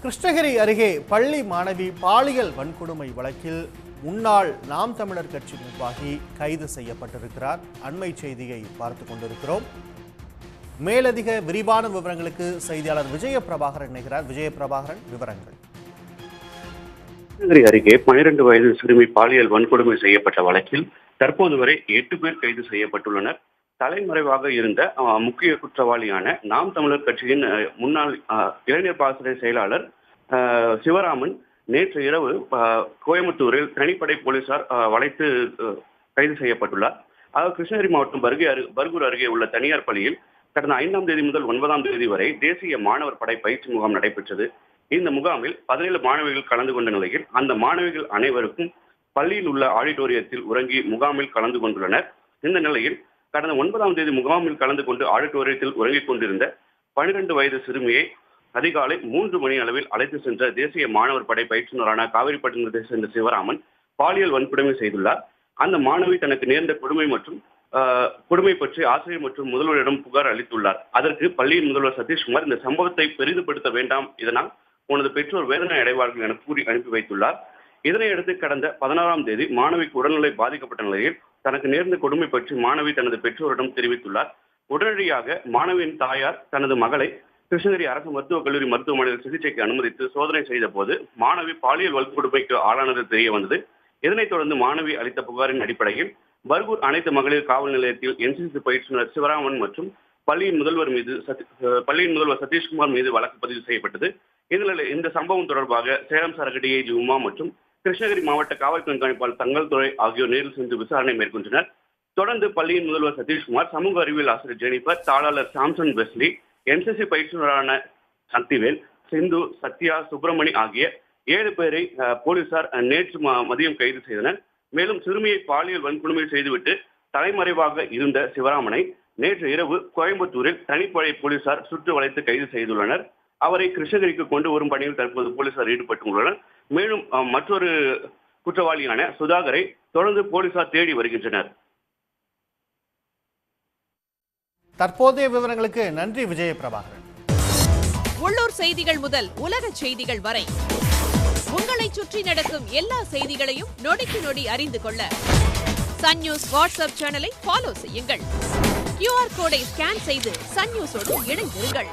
கிருஷ்ணகிரி அருகே பள்ளி மாணவி பாலியல் வன்கொடுமை வழக்கில் முன்னாள் நாம் தமிழர் கட்சி நிர்வாகி கைது செய்யப்பட்டிருக்கிறார். அண்மை செய்தியை பார்த்துக் கொண்டிருக்கிறோம். மேலதிக விரிவான விவரங்களுக்கு செய்தியாளர் விஜயபிரபாகரன் இணைகிறார். விஜயபிரபாகரன், விவரங்கள். கிருஷ்ணகிரி அருகே 12 வயது சிறுமி பாலியல் வன்கொடுமை செய்யப்பட்ட வழக்கில் தற்போது வரை 8 பேர் கைது செய்யப்பட்டுள்ளனர். தலைமறைவாக இருந்த முக்கிய குற்றவாளியான நாம் தமிழர் கட்சியின் முன்னாள் இளைஞர் பாசறை செயலாளர் சிவராமன் நேற்று இரவு கோயம்புத்தூரில் தனிப்படை போலீசார் வளைத்து கைது செய்யப்பட்டுள்ளார். கிருஷ்ணகிரி மாவட்டம் பர்கூர் அருகே உள்ள தனியார் பள்ளியில் கடந்த 5ஆம் தேதி முதல் 9ஆம் தேதி வரை தேசிய மாணவர் படை பயிற்சி முகாம் நடைபெற்றது. இந்த முகாமில் 17 மாணவிகள் கலந்து கொண்ட நிலையில் அந்த மாணவிகள் அனைவருக்கும் பள்ளியில் உள்ள ஆடிட்டோரியத்தில் உறங்கி முகாமில் கலந்து கொண்டுள்ளனர். இந்த நிலையில் கடந்த 9ஆம் தேதி முகாமில் கலந்து கொண்டு ஆடிட்டோரியத்தில் உறங்கிக் கொண்டிருந்த 12 வயது சிறுமியை அதிகாலை 3 மணி அளவில் அழைத்து சென்ற தேசிய மாணவர் படை பயிற்றுநரான காவிரிப்பட்டினத்தை சேர்ந்த சிவராமன் பாலியல் வன்கொடுமை செய்துள்ளார். அந்த மாணவி தனக்கு நேர்ந்த கொடுமை பற்றி ஆசிரியர் மற்றும் முதல்வரிடம் புகார் அளித்துள்ளார். அதற்கு பள்ளியின் முதல்வர் சதீஷ்குமார் இந்த சம்பவத்தை பெரிதுபடுத்த வேண்டாம், இதனால் உனது பெற்றோர் வேதனை அடைவார்கள் என கூறி அனுப்பி வைத்துள்ளார். இதனையடுத்து கடந்த 16ஆம் தேதி மாணவிக்கு உடல்நிலை பாதிக்கப்பட்ட நிலையில் தனக்கு நேர்ந்த கொடுமை பற்றி மாணவி தனது பெற்றோரிடம் தெரிவித்துள்ளார். உடனடியாக மாணவியின் தாயார் தனது மகளை கிருஷ்ணகிரி அரசு மருத்துவக் கல்லூரி மருத்துவமனையில் சிகிச்சைக்கு அனுமதித்து சோதனை செய்த போது மாணவி பாலியல் வன்கொடுமைக்கு ஆளானது தெரிய வந்தது. இதனைத் தொடர்ந்து மாணவி அளித்த புகாரின் அடிப்படையில் பர்கூர் அனைத்து மகளிர் காவல் நிலையத்தில் என்சிசி பயிற்றுநர் சிவராமன் மற்றும் பள்ளியின் முதல்வர் சதீஷ்குமார் மீது வழக்கு பதிவு செய்யப்பட்டது. இந்த சம்பவம் தொடர்பாக சேலம் சரக டிஐஜி உமா மற்றும் கிருஷ்ணகிரி மாவட்ட காவல் கண்காணிப்பாளர் தங்கல்துறை ஆகியோர் நேரில் சென்று விசாரணை மேற்கொண்டனர். தொடர்ந்து பள்ளியின் முதல்வர் சதீஷ்குமார், சமூக அறிவியல் ஆசிரியர் ஜெனிபர், தாளாளர் சாம்சன் வெஸ்லி, என்சிசி பயிற்றுநரான சக்திவேல், சிந்து, சத்யா, சுப்பிரமணி ஆகிய 7 பேரை போலீசார் நேற்று மதியம் கைது செய்தனர். மேலும் சிறுமியை பாலியல் வன்கொடுமை செய்துவிட்டு தலைமறைவாக இருந்த சிவராமனை நேற்று இரவு கோயம்புத்தூரில் தனிப்படை போலீசார் சுற்றி வளைத்து கைது செய்துள்ளனர். அவரை கிருஷ்ணகிரிக்கு கொண்டு வரும் பணியில் தற்போது போலீசார் ஈடுபட்டுள்ளனர். மேலும் மற்றொரு குற்றவாளியான சுதாகரை தொடர்ந்து போலீசார் தேடி வருகின்றனர். தற்போதைய விவரங்களுக்கு நன்றி விஜயபிரபாகரன். உள்ளூர் செய்திகள் முதல் உலக செய்திகள் வரை உங்களை சுற்றி நடக்கும் எல்லா செய்திகளையும் நொடிக்கு நொடி அறிந்து கொள்ள சன் நியூஸ் வாட்ஸ்அப் சேனலை ஃபாலோ செய்யுங்கள். QR கோடை ஸ்கேன் செய்து சன் நியூஸோடு இணைந்திருங்கள்.